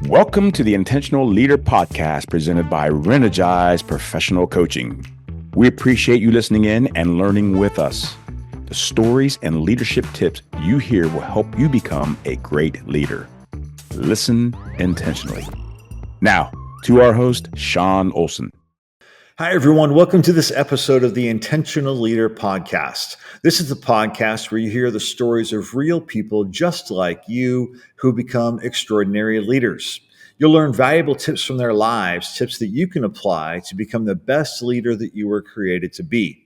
Welcome to the Intentional Leader Podcast presented by Reenergize Professional Coaching. We appreciate you listening in and learning with us. The stories and leadership tips you hear will help you become a great leader. Listen intentionally. Now, to our host, Sean Olson. Hi, everyone. Welcome to this episode of the Intentional Leader Podcast. This is the podcast where you hear the stories of real people just like you who become extraordinary leaders. You'll learn valuable tips from their lives, tips that you can apply to become the best leader that you were created to be.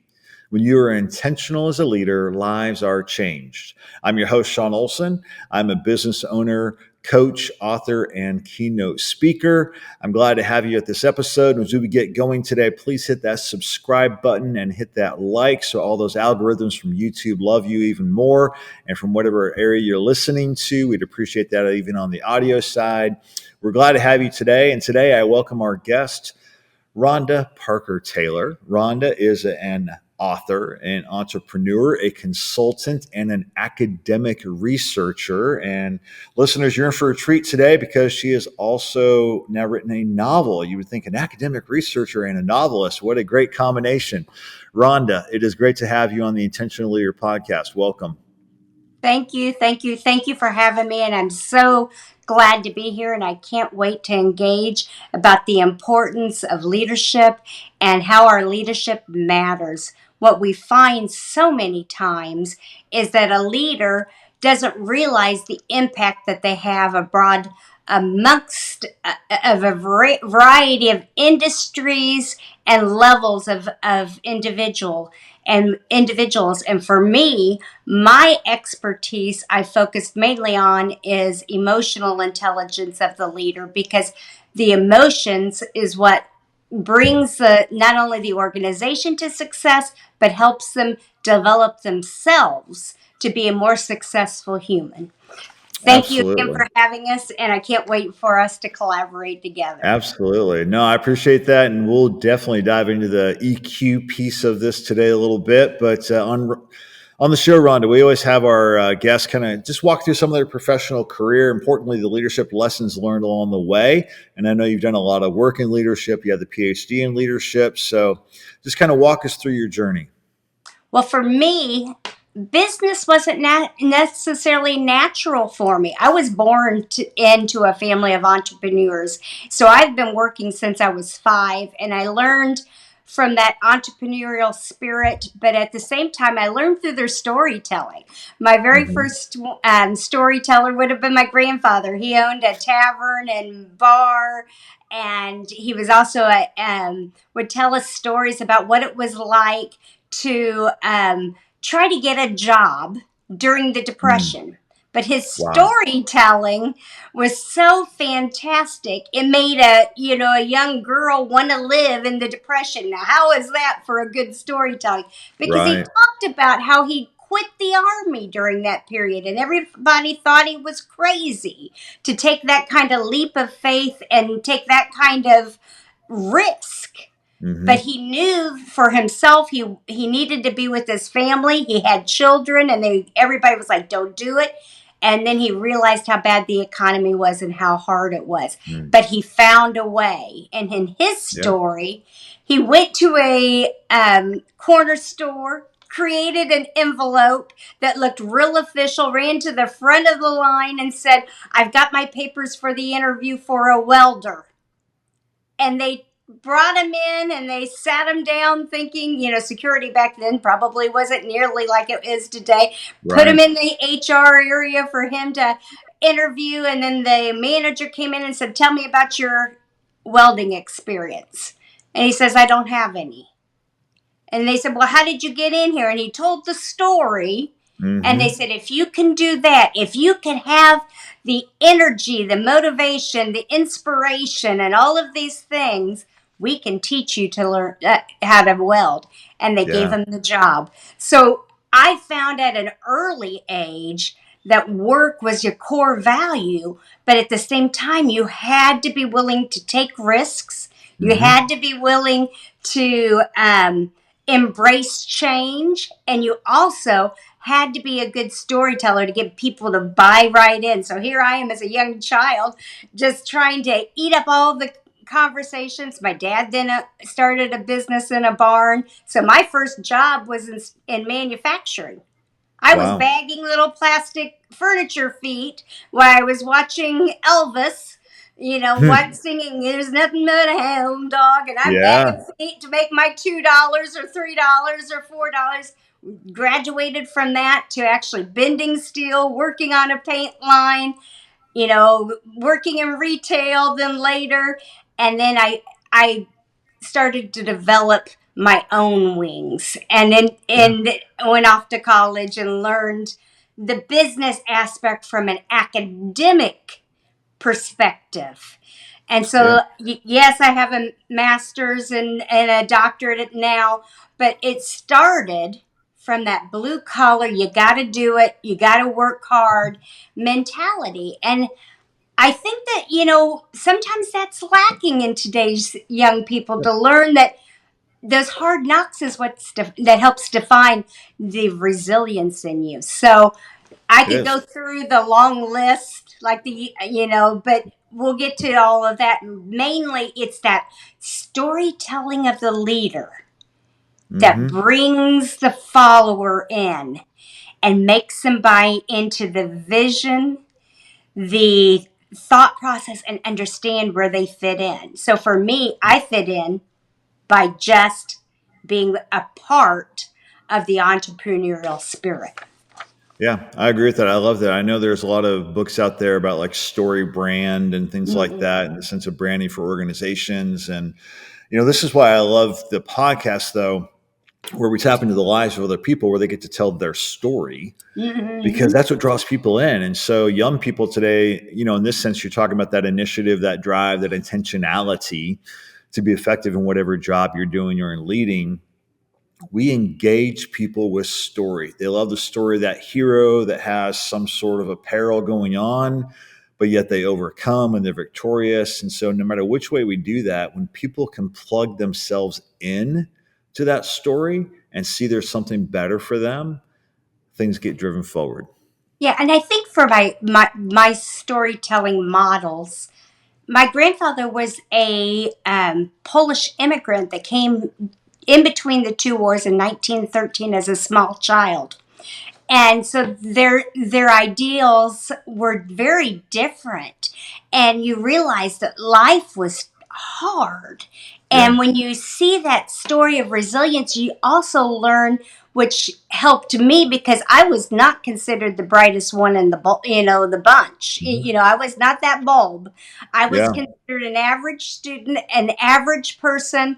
When you are intentional as a leader, lives are changed. I'm your host, Sean Olson. I'm a business owner, coach, author, and keynote speaker. I'm glad to have you at this episode. As we get going today, please hit that subscribe button and hit that like so all those algorithms from YouTube love you even more. And from whatever area you're listening to, we'd appreciate that even on the audio side. We're glad to have you today. And today I welcome our guest, Rhonda Parker Taylor. Rhonda is an author, an entrepreneur, a consultant, and an academic researcher. And listeners, you're in for a treat today because she has also now written a novel. You would think an academic researcher and a novelist. What a great combination. Rhonda, it is great to have you on the Intentional Leader Podcast. Welcome. Thank you. Thank you for having me. And I'm so glad to be here. And I can't wait to engage about the importance of leadership and how our leadership matters. What we find so many times is that a leader doesn't realize the impact that they have abroad amongst of a variety of industries and levels of individuals. And for me, my expertise I focused mainly on is emotional intelligence of the leader, because the emotions is what brings not only the organization to success, but helps them develop themselves to be a more successful human. Thank you again for having us, and I can't wait for us to collaborate together. Absolutely. No, I appreciate that, and we'll definitely dive into the EQ piece of this today a little bit. But on the show, Rhonda, we always have our guests kind of just walk through some of their professional career, importantly, the leadership lessons learned along the way. And I know you've done a lot of work in leadership. You have the PhD in leadership. So just kind of walk us through your journey. Well, for me, business wasn't necessarily natural for me. I was born into a family of entrepreneurs. So I've been working since I was 5, and I learned from that entrepreneurial spirit. But at the same time, I learned through their storytelling. My very first storyteller would have been my grandfather. He owned a tavern and bar, and he was also would tell us stories about what it was like to try to get a job during the Depression. But his storytelling was so fantastic. It made a young girl want to live in the Depression. Now, how is that for a good storytelling? Because he talked about how he quit the army during that period, and everybody thought he was crazy to take that kind of leap of faith and take that kind of risk. But he knew for himself he needed to be with his family. He had children, and everybody was like, don't do it. And then he realized how bad the economy was and how hard it was. But he found a way. And in his story, he went to a corner store, created an envelope that looked real official, ran to the front of the line and said, I've got my papers for the interview for a welder. And they brought him in and they sat him down thinking, security back then probably wasn't nearly like it is today. Put him in the HR area for him to interview. And then the manager came in and said, tell me about your welding experience. And he says, I don't have any. And they said, well, how did you get in here? And he told the story. And they said, if you can do that, if you can have the energy, the motivation, the inspiration, and all of these things, we can teach you to learn how to weld. And they gave him the job. So I found at an early age that work was your core value, but at the same time, you had to be willing to take risks. You had to be willing to embrace change, and you also had to be a good storyteller to get people to buy right in. So here I am as a young child, just trying to eat up all the conversations. My dad then started a business in a barn. So my first job was in manufacturing. I was Wow. bagging little plastic furniture feet while I was watching Elvis, what singing, there's nothing but a hound dog, and I'm bagging Yeah. feet to make my $2 or $3 or $4. Graduated from that to actually bending steel, working on a paint line, working in retail then later. And then I started to develop my own wings, and then Yeah. and went off to college and learned the business aspect from an academic perspective. And Yeah. so yes, I have a master's and a doctorate now, but it started from that blue collar, you got to do it, you got to work hard mentality. And I think that, sometimes that's lacking in today's young people, to learn that those hard knocks is that helps define the resilience in you. So I It could is. go through the long list, like but we'll get to all of that. Mainly, it's that storytelling of the leader that Mm-hmm. brings the follower in and makes them buy into the vision, the thought process, and understand where they fit in. So for me, I fit in by just being a part of the entrepreneurial spirit. Yeah, I agree with that. I love that. I know there's a lot of books out there about like story brand and things like Mm-hmm. that, and the sense of branding for organizations. And, this is why I love the podcast, though, where we tap into the lives of other people where they get to tell their story, because Mm-hmm. that's what draws people in. And so, young people today, in this sense, you're talking about that initiative, that drive, that intentionality to be effective in whatever job you're doing or in leading. We engage people with story. They love the story of that hero that has some sort of a peril going on, but yet they overcome and they're victorious. And so, no matter which way we do that, when people can plug themselves in to that story and see there's something better for them, things get driven forward. Yeah, and I think for my storytelling models, my grandfather was a Polish immigrant that came in between the two wars in 1913 as a small child. And so their ideals were very different, and you realize that life was hard. Yeah. And when you see that story of resilience, you also learn, which helped me because I was not considered the brightest one in the bunch. Mhm. I was not that bulb. I was Yeah. considered an average student, an average person.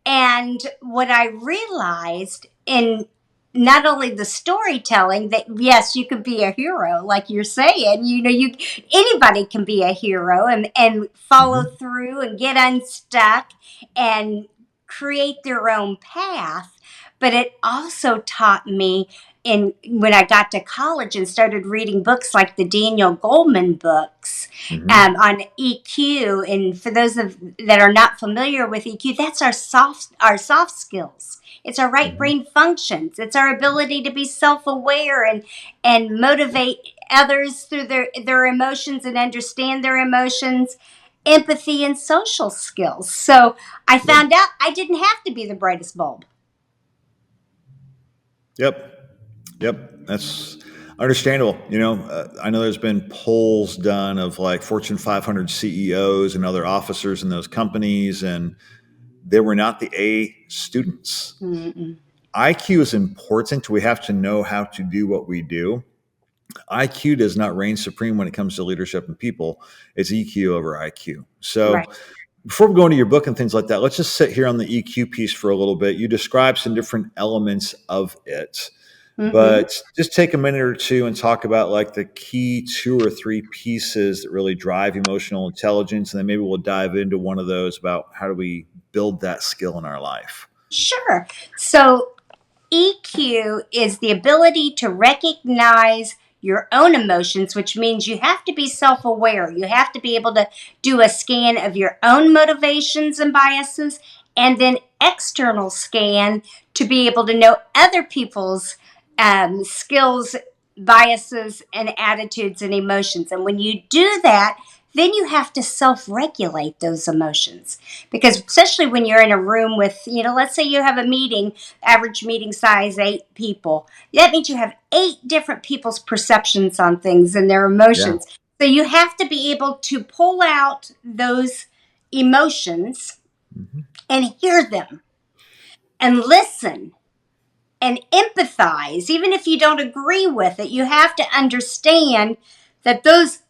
And what I realized in not only the storytelling, that yes, you could be a hero, like you're saying, you anybody can be a hero and follow Mhm. through and get unstuck and create their own path. But it also taught me, in when I got to college and started reading books like the Daniel Goleman books Mhm. on EQ. And for those that are not familiar with EQ, that's our soft skills. It's our right Mhm. brain functions. It's our ability to be self-aware and motivate others through their emotions and understand their emotions, empathy, and social skills. So I Yep. found out I didn't have to be the brightest bulb. Yep. Yep. That's understandable. I know there's been polls done of like Fortune 500 CEOs and other officers in those companies, and they were not the A students. Mm-mm. IQ is important. We have to know how to do what we do. IQ does not reign supreme when it comes to leadership and people. It's EQ over IQ. So, Right. before we go into your book and things like that, let's just sit here on the EQ piece for a little bit. You describe some different elements of it, Mm-hmm. but just take a minute or two and talk about like the key two or three pieces that really drive emotional intelligence. And then maybe we'll dive into one of those about how do we build that skill in our life. Sure. So EQ is the ability to recognize your own emotions, which means you have to be self aware. You have to be able to do a scan of your own motivations and biases and then external scan to be able to know other people's skills, biases, and attitudes and emotions. And when you do that, then you have to self-regulate those emotions, because especially when you're in a room with, let's say you have a meeting, average meeting size 8 people. That means you have 8 different people's perceptions on things and their Yeah. emotions. So you have to be able to pull out those emotions Mm-hmm. and hear them and listen and empathize. Even if you don't agree with it, you have to understand that those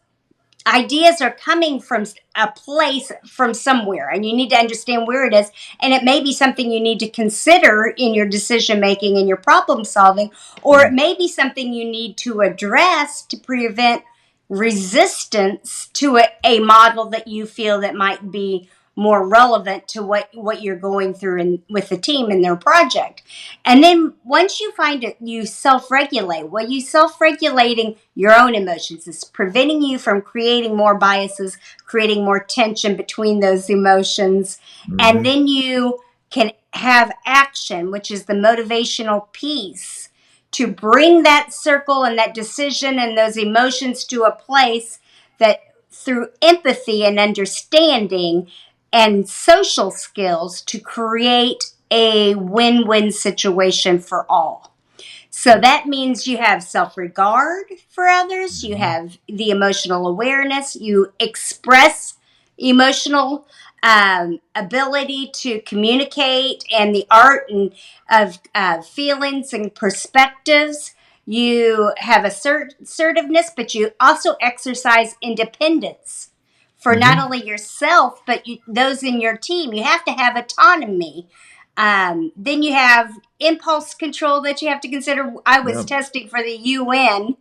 ideas are coming from a place, from somewhere, and you need to understand where it is. And it may be something you need to consider in your decision making and your problem solving, or it may be something you need to address to prevent resistance to a model that you feel that might be more relevant to what you're going through with the team in their project. And then once you find it, you self-regulate. Well, you self-regulating your own emotions is preventing you from creating more biases, creating more tension between those emotions. And Mm-hmm. then you can have action, which is the motivational piece, to bring that circle and that decision and those emotions to a place that, through empathy and understanding and social skills, to create a win-win situation for all. So that means you have self-regard for others, you Mm-hmm. have the emotional awareness, you express emotional ability to communicate, and the art and of feelings and perspectives. You have assertiveness, but you also exercise independence for not Mm-hmm. only yourself, but those in your team. You have to have autonomy. Then you have impulse control that you have to consider. I was Yep. testing for the UN,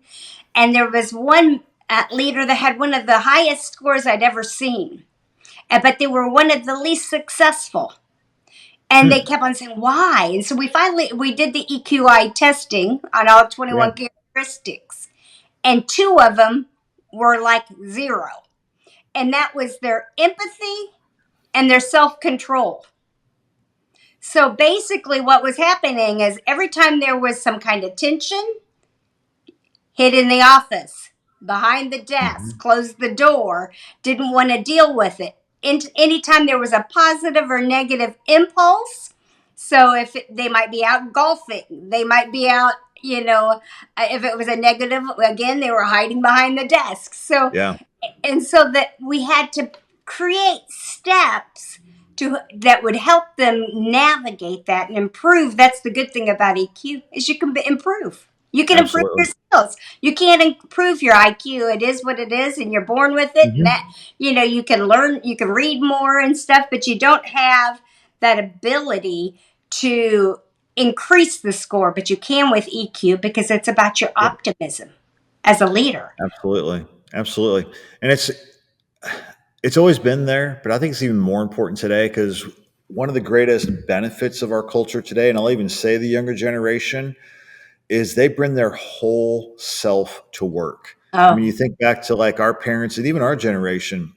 and there was one leader that had one of the highest scores I'd ever seen, but they were one of the least successful. And they Hmm. kept on saying, why? And so we did the EQI testing on all Yeah. 21 characteristics, and 2 of them were like 0. And that was their empathy and their self-control. So basically, what was happening is every time there was some kind of tension, hid in the office, behind the Mm-hmm. desk, closed the door, didn't want to deal with it. Anytime there was a positive or negative impulse, so if they might be out golfing, they might be out, if it was a negative, again, they were hiding behind the desk. So, Yeah. and so that we had to create steps that would help them navigate that and improve. That's the good thing about EQ, is you can improve. You can improve your Absolutely. skills. You can't improve your IQ. It is what it is, and you're born with it. And that, Mm-hmm. you can learn, you can read more and stuff, but you don't have that ability to increase the score. But you can with EQ, because it's about your Yep. optimism as a leader. Absolutely. Absolutely. And it's always been there, but I think it's even more important today because one of the greatest benefits of our culture today, and I'll even say the younger generation, is they bring their whole self to work. I mean, Oh, you think back to like our parents and even our generation.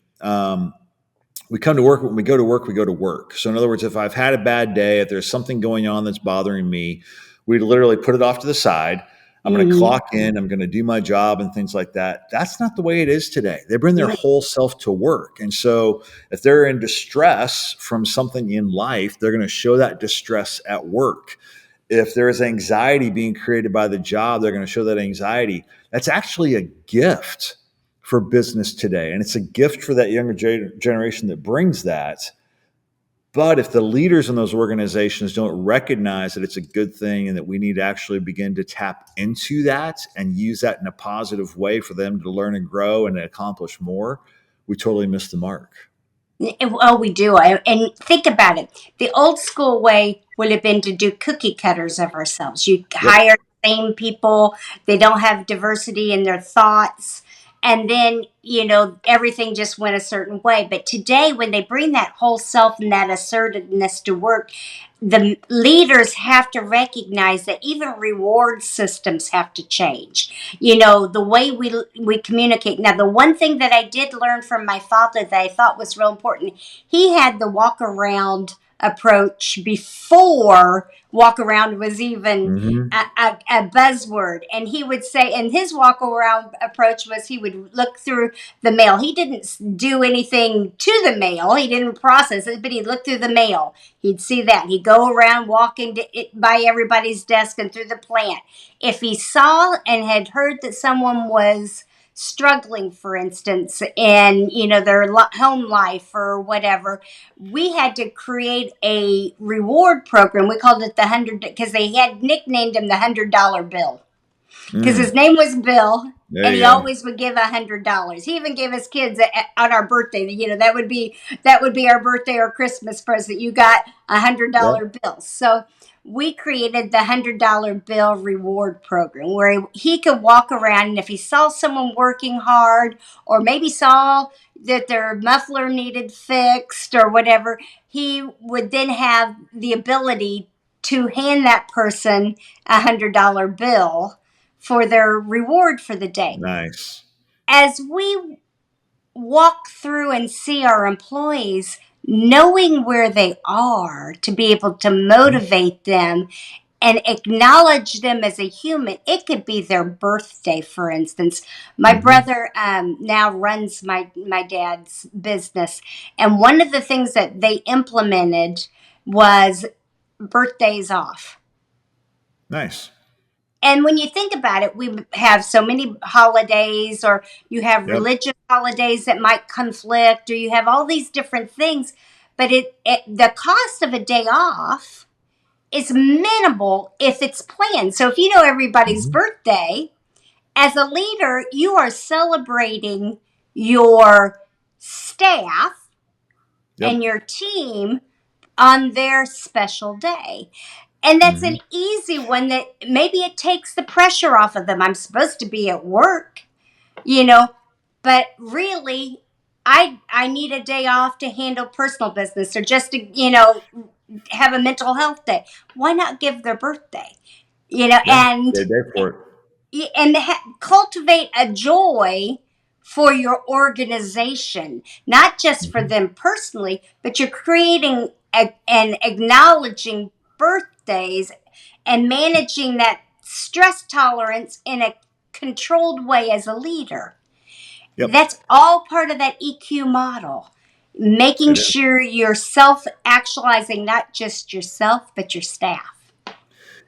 We come to work. When we go to work, we go to work. So in other words, if I've had a bad day, if there's something going on that's bothering me, we literally put it off to the side. I'm going to mm-hmm. clock in. I'm going to do my job and things like that. That's not the way it is today. They bring their Yeah. whole self to work. And so if they're in distress from something in life, they're going to show that distress at work. If there is anxiety being created by the job, they're going to show that anxiety. That's actually a gift for business today. And it's a gift for that younger generation that brings that. But if the leaders in those organizations don't recognize that it's a good thing and that we need to actually begin to tap into that and use that in a positive way for them to learn and grow and accomplish more, we totally miss the mark. Oh, we do. And think about it. The old school way would have been to do cookie cutters of ourselves. You Yep. hire the same people, they don't have diversity in their thoughts. And then, everything just went a certain way. But today, when they bring that whole self and that assertiveness to work, the leaders have to recognize that even reward systems have to change. The way we communicate. Now, the one thing that I did learn from my father that I thought was real important, he had the walk around approach before walk around was even Mm-hmm. a buzzword. And he would say, and his walk around approach was he would look through the mail. He didn't do anything to the mail, he didn't process it, but he'd look through the mail. He'd see that. He'd go around walking by everybody's desk and through the plant. If he saw and had heard that someone was struggling, for instance, in their home life or whatever, we had to create a reward program. We called it the 100, because they had nicknamed him the $100 bill, because his name was Bill. There And you he go. always would give $100. He even gave his kids on our birthday. That would be our birthday or Christmas present. You got $100 Yep. bills. So we created the $100 bill reward program, where he could walk around, and if he saw someone working hard, or maybe saw that their muffler needed fixed or whatever, he would then have the ability to hand that person $100 bill for their reward for the day. Nice. As we walk through and see our employees, knowing where they are to be able to motivate them and acknowledge them as a human. It could be their birthday, for instance. My brother now runs my dad's business, and one of the things that they implemented was birthdays off. Nice. And when you think about it, we have so many holidays, or you have Yep. religious holidays that might conflict, or you have all these different things. But the cost of a day off is minimal if it's planned. So if you know everybody's birthday, as a leader, you are celebrating your staff and Yep. your team on their special day. And that's an easy one that maybe it takes the pressure off of them. I'm supposed to be at work, but really, I need a day off to handle personal business, or just to, have a mental health day. Why not give their birthday? Yeah. And Good day for it. cultivate a joy for your organization, not just for them personally, but you're creating and acknowledging birthdays and managing that stress tolerance in a controlled way as a leader. Yep. That's all part of that EQ model. Making It is. sure you're self-actualizing not just yourself, but your staff.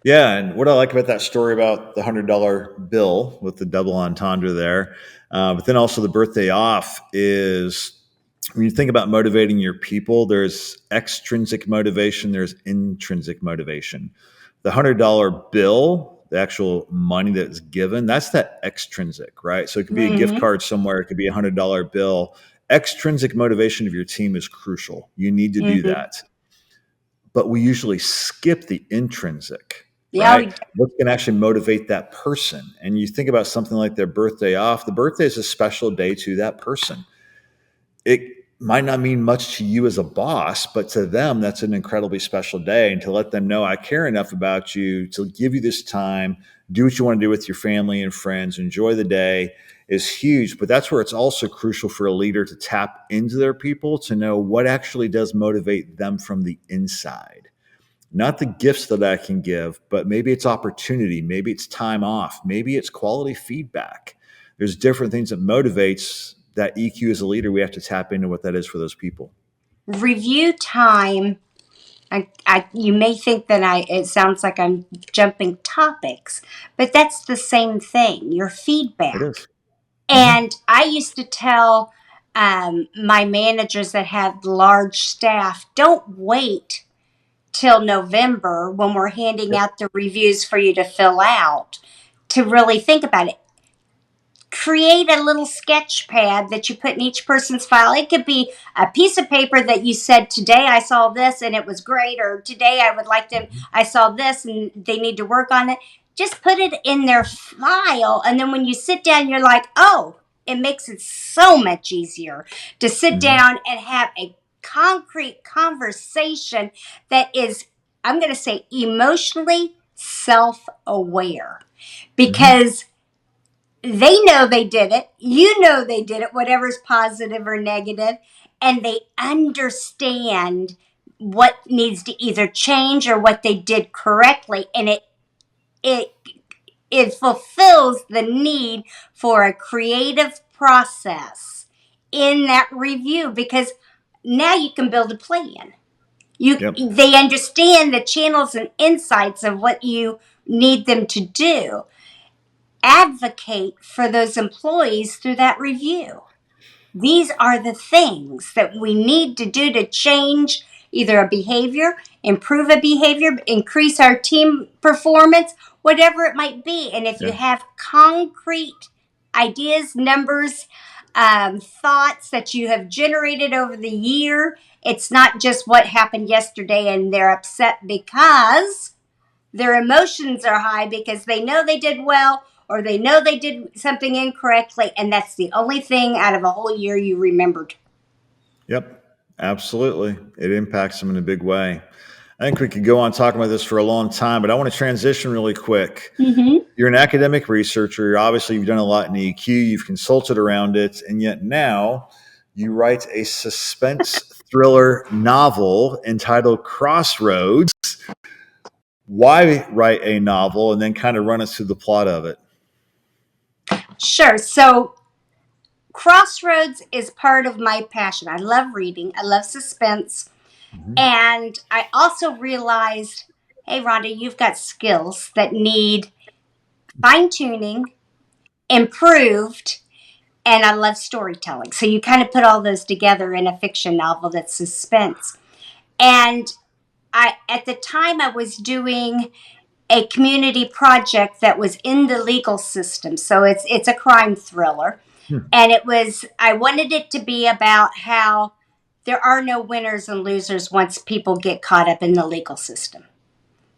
Yeah, and what I like about that story about the $100 bill with the double entendre there, but then also the birthday off, is when you think about motivating your people, there's extrinsic motivation, there's intrinsic motivation. The $100 bill, the actual money that's given, that's that extrinsic, right? So it could be a gift card somewhere, it could be a $100 bill. Extrinsic motivation of your team is crucial. You need to do that. But we usually skip the intrinsic, right? What can actually motivate that person? And you think about something like their birthday off. The birthday is a special day to that person. It might not mean much to you as a boss, but to them, that's an incredibly special day. And to let them know, I care enough about you to give you this time, do what you want to do with your family and friends, enjoy the day, is huge. But that's where it's also crucial for a leader to tap into their people, to know what actually does motivate them from the inside. Not the gifts that I can give, but maybe it's opportunity, maybe it's time off, maybe it's quality feedback. There's different things that motivates that EQ as a leader. We have to tap into what that is for those people. Review time. You may think that it sounds like I'm jumping topics, but that's the same thing. Your feedback. It is. And I used to tell my managers that have large staff, don't wait till November when we're handing out the reviews for you to fill out to really think about it. Create a little sketch pad that you put in each person's file. It could be a piece of paper that you said, today I saw this and it was great, or today I saw this and they need to work on it. Just put it in their file. And then when you sit down, you're like, oh, it makes it so much easier to sit down and have a concrete conversation that is, I'm going to say, emotionally self-aware. Because they know they did it. You know they did it, whatever's positive or negative. And they understand what needs to either change or what they did correctly, and it it fulfills the need for a creative process in that review, because now you can build a plan. Yep. They understand the channels and insights of what you need them to do. Advocate for those employees through that review. These are the things that we need to do to change either a behavior, improve a behavior, increase our team performance, whatever it might be. And if you Yeah. have concrete ideas, numbers, thoughts that you have generated over the year, it's not just what happened yesterday and they're upset because their emotions are high because they know they did well or they know they did something incorrectly, and that's the only thing out of a whole year you remembered. Yep. Absolutely. It impacts them in a big way. I think we could go on talking about this for a long time, but I want to transition really quick. Mm-hmm. You're an academic researcher. Obviously, you've done a lot in EQ. You've consulted around it, and yet now you write a suspense thriller novel entitled Crossroads. Why write a novel, and then kind of run us through the plot of it? Sure. So, Crossroads is part of my passion. I love reading, I love suspense. Mhm. And I also realized, hey, Rhonda, you've got skills that need fine tuning, improved, and I love storytelling. So you kind of put all those together in a fiction novel that's suspense. And at the time, I was doing a community project that was in the legal system. So it's a crime thriller. Hmm. And I wanted it to be about how there are no winners and losers once people get caught up in the legal system.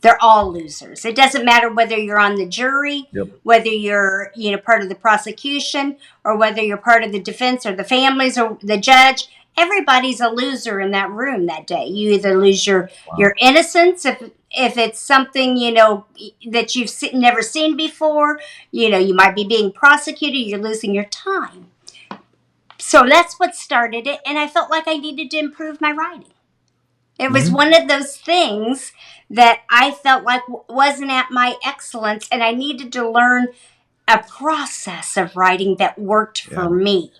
They're all losers. It doesn't matter whether you're on the jury, Yep. whether you're part of the prosecution, or whether you're part of the defense or the families or the judge. Everybody's a loser in that room that day. You either lose your Wow. innocence if it's something that you've never seen before. You might be being prosecuted. You're losing your time. So that's what started it, and I felt like I needed to improve my writing. It was Hmm. one of those things that I felt like wasn't at my excellence, and I needed to learn a process of writing that worked Yeah. for me.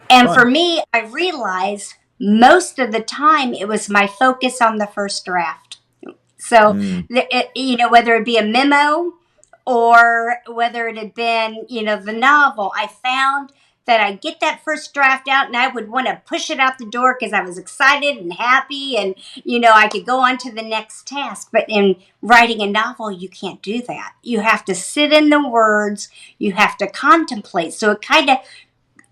And for Fun. me, I realized most of the time it was my focus on the first draft. So, Mm. whether it be a memo or whether it had been, the novel, I found that I'd get that first draft out and I would want to push it out the door because I was excited and happy and, I could go on to the next task. But in writing a novel, you can't do that. You have to sit in the words, you have to contemplate. So it kind of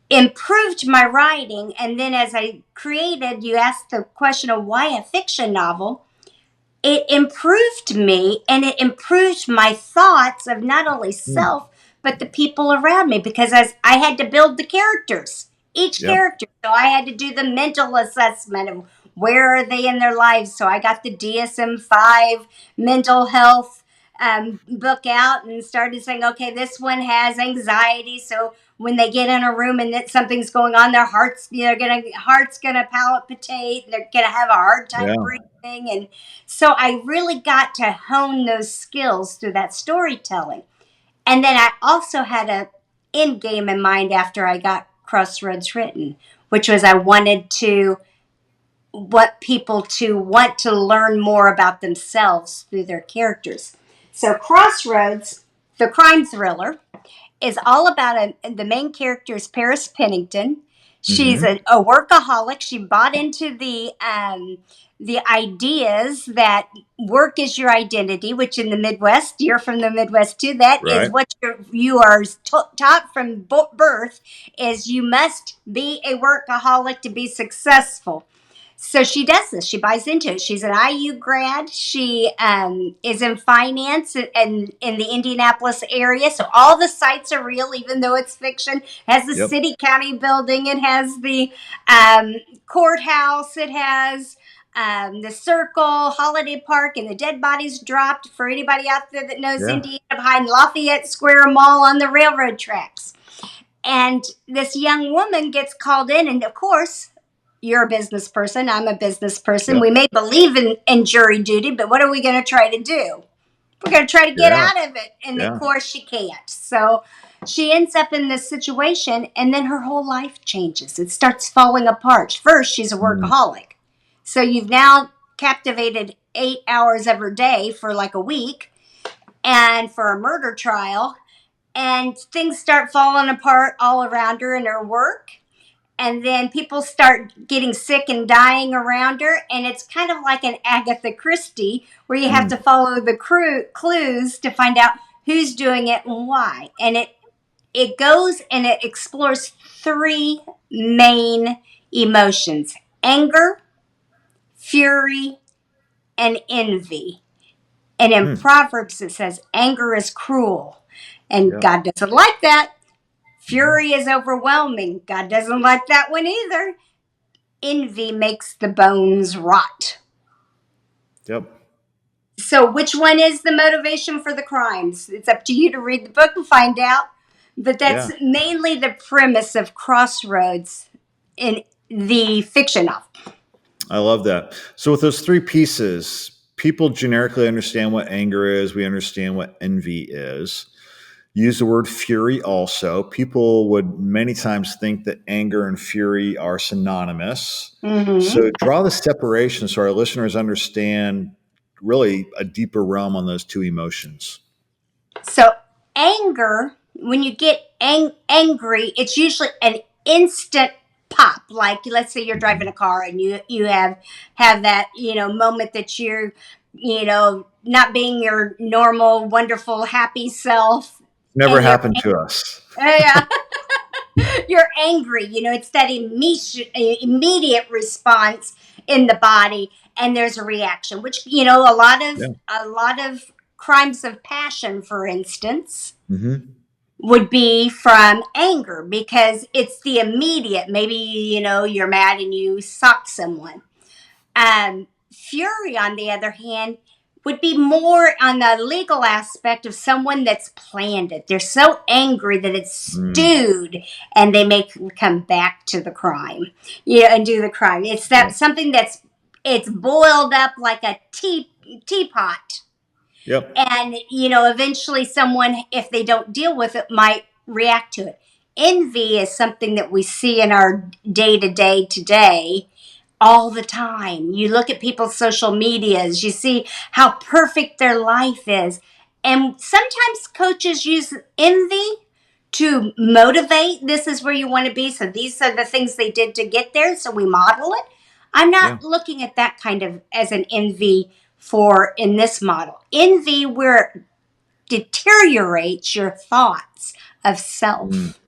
improved my writing. And then as I created, you asked the question of why a fiction novel. It improved me and it improved my thoughts of not only Mm. self, but the people around me, because as I had to build the characters, each Yep. character. So I had to do the mental assessment of where are they in their lives. So I got the DSM-5 mental health book out and started saying, okay, this one has anxiety. So when they get in a room and that something's going on, their heart's gonna palpitate. They're gonna have a hard time Yeah. breathing. And so I really got to hone those skills through that storytelling. And then I also had a end game in mind after I got Crossroads written, which was I wanted to want people to want to learn more about themselves through their characters. So Crossroads, the crime thriller, is all about the main character is Paris Pennington. She's Hmm. a workaholic. She bought into the ideas that work is your identity, which in the Midwest, you're from the Midwest too. That is Right. what you are taught from birth is you must be a workaholic to be successful. So she does this. She buys into it. She's an IU grad. She is in finance and in the Indianapolis area. So all the sites are real, even though it's fiction. It has the Yep. city county building. It has the courthouse. It has the Circle, Holiday Park, and the Dead Bodies Dropped. For anybody out there that knows Yeah. Indiana, behind Lafayette Square Mall on the railroad tracks. And this young woman gets called in, and of course, you're a business person. I'm a business person. Yep. We may believe in jury duty, but what are we going to try to do? We're going to try to Get get out. out of it. And of Yeah. course, she can't. So she ends up in this situation, and then her whole life changes. It starts falling apart. First, she's a Mm. workaholic. So you've now captivated 8 hours of her day for like a week and for a murder trial. And things start falling apart all around her in her work. And then people start getting sick and dying around her. And it's kind of like an Agatha Christie where you have to follow the clues to find out who's doing it and why. And it goes and it explores three main emotions: anger, fury, and envy. And in Proverbs, it says anger is cruel. And Yep. God doesn't like that. Fury is overwhelming. God doesn't like that one either. Envy makes the bones rot. Yep. So, which one is the motivation for the crimes? It's up to you to read the book and find out. But that's mainly the premise of Crossroads in the fiction novel. I love that. So with those three pieces, people generically understand what anger is. We understand what envy is. Use the word fury also. People would many times think that anger and fury are synonymous. Mm-hmm. So draw the separation so our listeners understand really a deeper realm on those two emotions. So, anger, when you get angry, it's usually an instant pop. Like, let's say you're driving a car and you have that, moment that you're, not being your normal, wonderful, happy self. Never And happened to us. yeah. You're angry. It's that immediate response in the body, and there's a reaction, which a lot of crimes of passion, for instance, would be from anger because it's the immediate. Maybe you're mad and you sock someone. Fury, on the other hand, would be more on the legal aspect of someone that's planned it. They're so angry that it's stewed and they may come back to the crime, and do the crime. It's that something it's boiled up like a teapot. Yep. And, eventually someone, if they don't deal with it, might react to it. Envy is something that we see in our day-to-day today all the time. You look at people's social medias, you see how perfect their life is. And sometimes coaches use envy to motivate. This is where you want to be. So these are the things they did to get there. So we model it. I'm not looking at that kind of as an envy for in this model. Envy where it deteriorates your thoughts of self.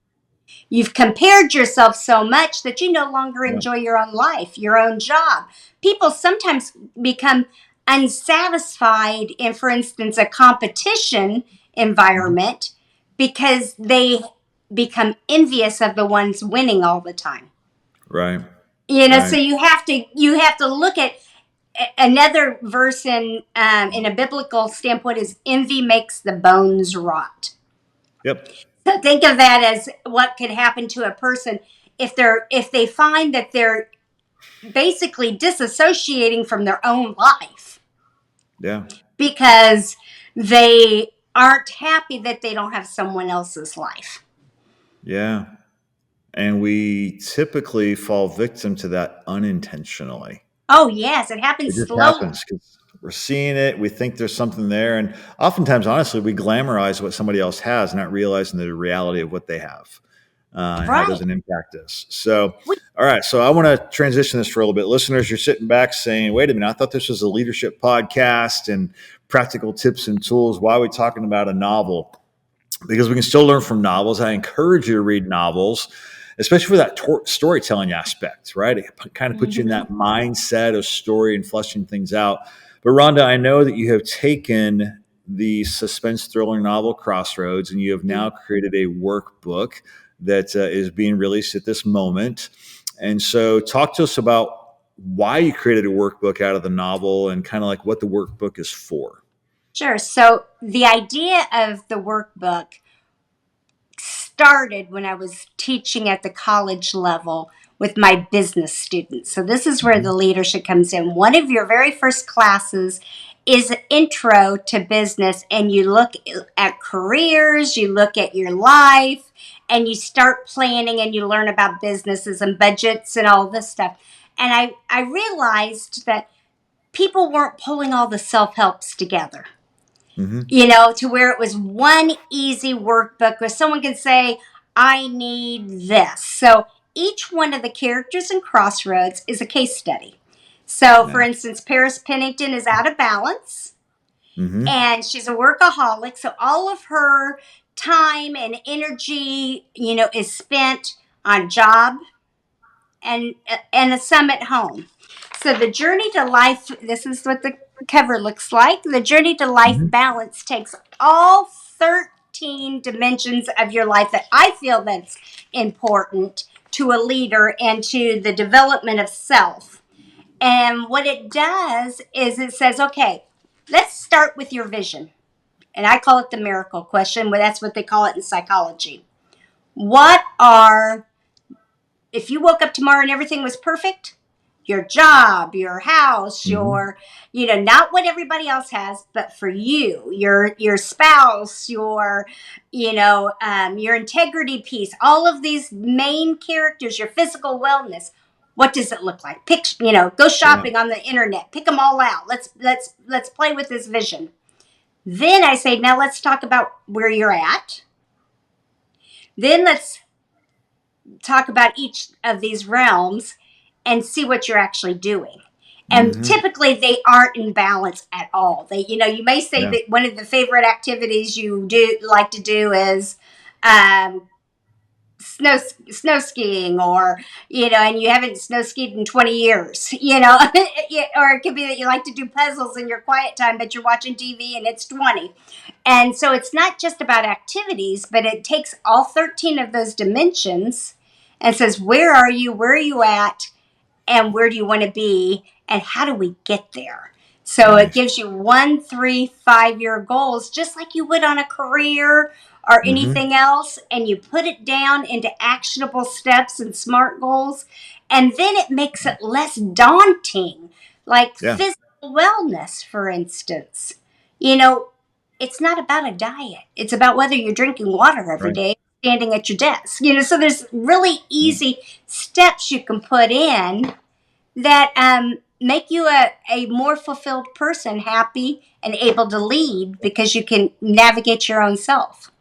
You've compared yourself so much that you no longer enjoy your own life, your own job. People sometimes become unsatisfied in, for instance, a competition environment because they become envious of the ones winning all the time. Right. So you have to look at another verse in a biblical standpoint is envy makes the bones rot. Yep. So think of that as what could happen to a person if they find that they're basically disassociating from their own life. Yeah. Because they aren't happy that they don't have someone else's life. Yeah. And we typically fall victim to that unintentionally. Oh, yes. It happens It just slowly. happens because we're seeing it. We think there's something there. And oftentimes, honestly, we glamorize what somebody else has, not realizing the reality of what they have and how does it impact us. So, all right. So I want to transition this for a little bit. Listeners, you're sitting back saying, wait a minute, I thought this was a leadership podcast and practical tips and tools. Why are we talking about a novel? Because we can still learn from novels. I encourage you to read novels, especially for that storytelling aspect, right? It kind of puts you in that mindset of story and fleshing things out. But Rhonda, I know that you have taken the suspense thriller novel Crossroads and you have now created a workbook that is being released at this moment. And so talk to us about why you created a workbook out of the novel and kind of like what the workbook is for. Sure. So the idea of the workbook started when I was teaching at the college level with my business students. So this is where the leadership comes in. One of your very first classes is an intro to business, and you look at careers, you look at your life, and you start planning, and you learn about businesses and budgets and all this stuff. And I realized that people weren't pulling all the self-helps together, to where it was one easy workbook where someone can say, I need this. So each one of the characters in Crossroads is a case study. So, for instance, Paris Pennington is out of balance and she's a workaholic. So all of her time and energy, is spent on job and some at home. So the journey to life, this is what the cover looks like. The journey to life balance takes all 13 dimensions of your life that I feel that's important to a leader and to the development of self. And what it does is it says, okay, let's start with your vision. And I call it the miracle question, but that's what they call it in psychology. If you woke up tomorrow and everything was perfect, your job, your house, your, not what everybody else has, but for you, your spouse, your integrity piece, all of these main characters, your physical wellness. What does it look like? Go shopping on the internet, pick them all out. Let's play with this vision. Then I say, now let's talk about where you're at. Then let's talk about each of these realms and see what you're actually doing. And typically they aren't in balance at all. You may say that one of the favorite activities you like to do is snow skiing, or and you haven't snow skied in 20 years, or it could be that you like to do puzzles in your quiet time, but you're watching TV and it's 20. And so it's not just about activities, but it takes all 13 of those dimensions and says, where are you at, and where do you want to be, and how do we get there? So It gives you 1, 3, 5-year goals, just like you would on a career or anything else, and you put it down into actionable steps and SMART goals, and then it makes it less daunting, like physical wellness, for instance. It's not about a diet. It's about whether you're drinking water every day, standing at your desk. So there's really easy steps you can put in that make you a more fulfilled person, happy and able to lead because you can navigate your own self.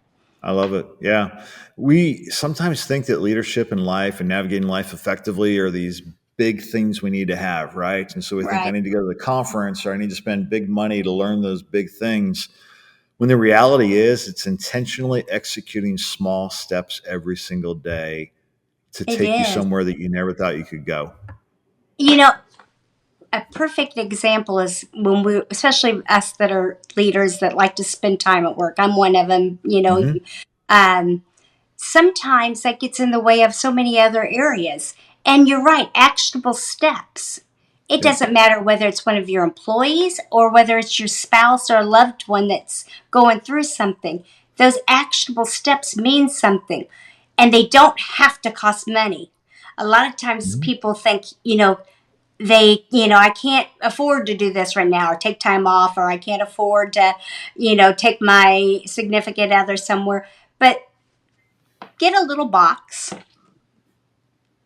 I love it. Yeah. We sometimes think that leadership in life and navigating life effectively are these big things we need to have, right? And so we think I need to go to the conference, or I need to spend big money to learn those big things. When the reality is, it's intentionally executing small steps every single day to take you somewhere that you never thought you could go. A perfect example is when especially us that are leaders that like to spend time at work. I'm one of them, sometimes that gets in the way of so many other areas. And you're right, actionable steps. It doesn't matter whether it's one of your employees or whether it's your spouse or a loved one that's going through something. Those actionable steps mean something, and they don't have to cost money. A lot of times people think, I can't afford to do this right now, or take time off, or I can't afford to, take my significant other somewhere. But get a little box,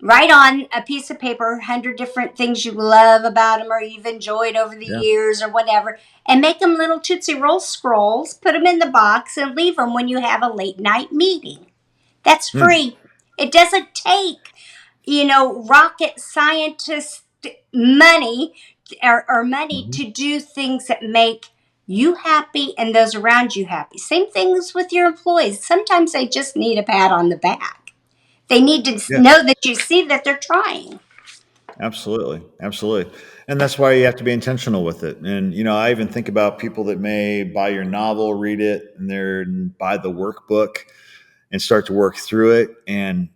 write on a piece of paper 100 different things you love about them or you've enjoyed over the years or whatever, and make them little Tootsie Roll scrolls, put them in the box, and leave them when you have a late night meeting. That's free. It doesn't take, rocket scientist money or money to do things that make you happy and those around you happy. Same things with your employees. Sometimes they just need a pat on the back. They need to know that you see that they're trying. Absolutely. Absolutely. And that's why you have to be intentional with it. And, I even think about people that may buy your novel, read it, and then buy the workbook and start to work through it. And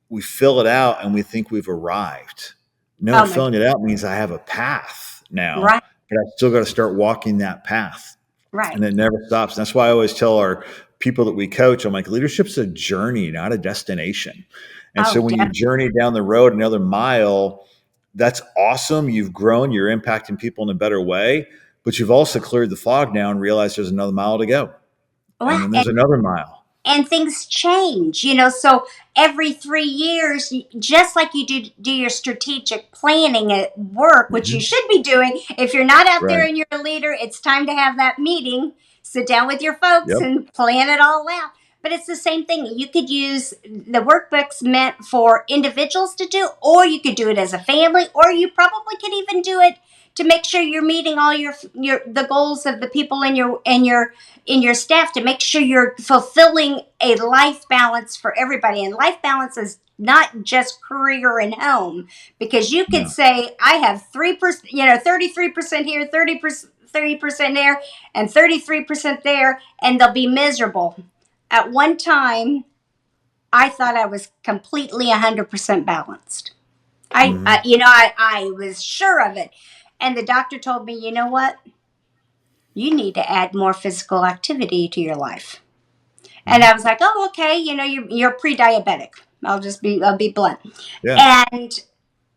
we fill it out and we think we've arrived. No, filling it out means I have a path now, but I still got to start walking that path. Right. And it never stops. And that's why I always tell our people that we coach, I'm like, leadership's a journey, not a destination. And so Oh, when you journey down the road another mile, that's awesome. You've grown, you're impacting people in a better way, but you've also cleared the fog now and realized there's another mile to go. And well, then there's another mile. and things change, so every 3 years, just like you do your strategic planning at work, which you should be doing. If you're not out there Right. and you're a leader, it's time to have that meeting, sit down with your folks Yep. and plan it all out. But it's the same thing. You could use the workbooks meant for individuals to do, or you could do it as a family, or you probably could even do it to make sure you're meeting all the goals of the people in your staff, to make sure you're fulfilling a life balance for everybody. And life balance is not just career and home, because you could say, I have 3%, 33% here, 30% there, and 33% there, and they'll be miserable. At one time, I thought I was completely 100% balanced. I was sure of it. And the doctor told me, you know what? You need to add more physical activity to your life. And I was like, oh, okay. You're pre-diabetic. I'll be blunt. Yeah. And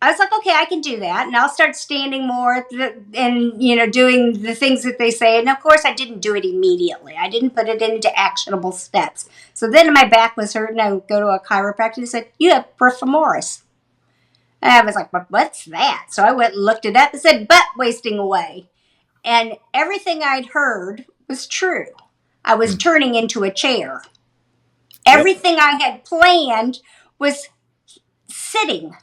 I was like, okay, I can do that. And I'll start standing more and doing the things that they say. And of course, I didn't do it immediately. I didn't put it into actionable steps. So then my back was hurting. I would go to a chiropractor and said, you have peripheral femoris. And I was like, what's that? So I went and looked it up and said, butt wasting away. And everything I'd heard was true. I was turning into a chair. Everything I had planned was sitting.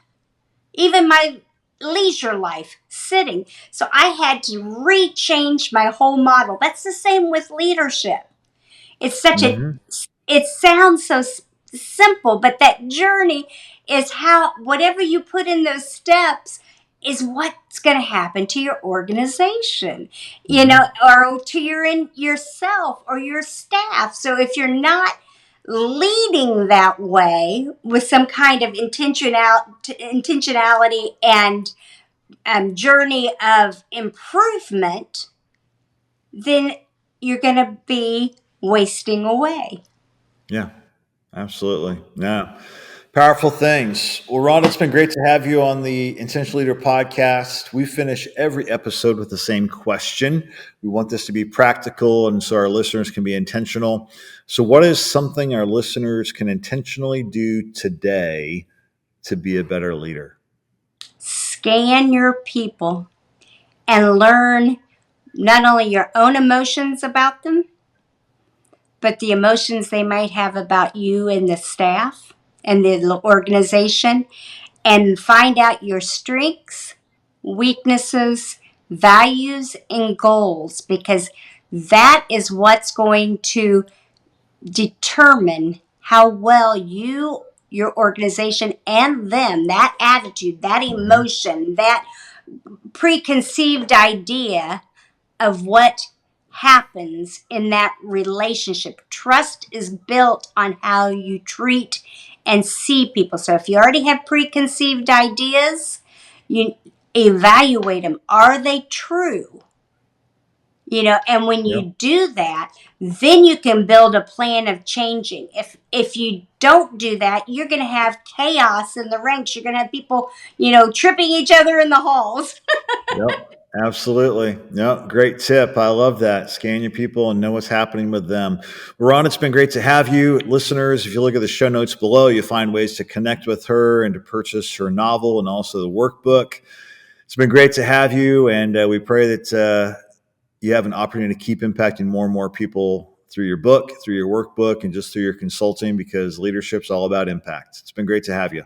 Even my leisure life, sitting. So I had to rechange my whole model. That's the same with leadership. It's it sounds so simple, but that journey is how whatever you put in those steps is what's going to happen to your organization, or to yourself or your staff. So if you're not leading that way with some kind of intentionality and journey of improvement, then you're going to be wasting away. Yeah, absolutely. Yeah. Powerful things. Well, Rhonda, it's been great to have you on the Intentional Leader podcast. We finish every episode with the same question. We want this to be practical, and so our listeners can be intentional. So what is something our listeners can intentionally do today to be a better leader? Scan your people and learn not only your own emotions about them, but the emotions they might have about you and the staff and the organization, and find out your strengths, weaknesses, values, and goals, because that is what's going to determine how well you, your organization, and them, that attitude, that emotion, that preconceived idea of what happens in that relationship. Trust is built on how you treat and see people. So if you already have preconceived ideas, you evaluate them. Are they true? And when you do that, then you can build a plan of changing. If you don't do that, you're going to have chaos in the ranks. You're going to have people, tripping each other in the halls. Yep. Absolutely. Yeah, great tip. I love that. Scan your people and know what's happening with them. Ron, it's been great to have you. Listeners, if you look at the show notes below, you'll find ways to connect with her and to purchase her novel and also the workbook. It's been great to have you, and we pray that you have an opportunity to keep impacting more and more people through your book, through your workbook, and just through your consulting, because leadership's all about impact. It's been great to have you.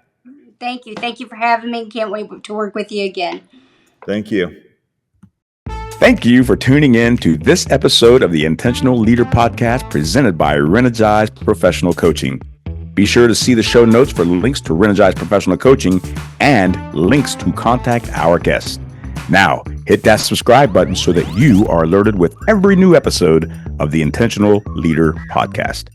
Thank you. Thank you for having me. Can't wait to work with you again. Thank you. Thank you for tuning in to this episode of the Intentional Leader Podcast presented by Rhonda Professional Coaching. Be sure to see the show notes for links to Rhonda Professional Coaching and links to contact our guests. Now, hit that subscribe button so that you are alerted with every new episode of the Intentional Leader Podcast.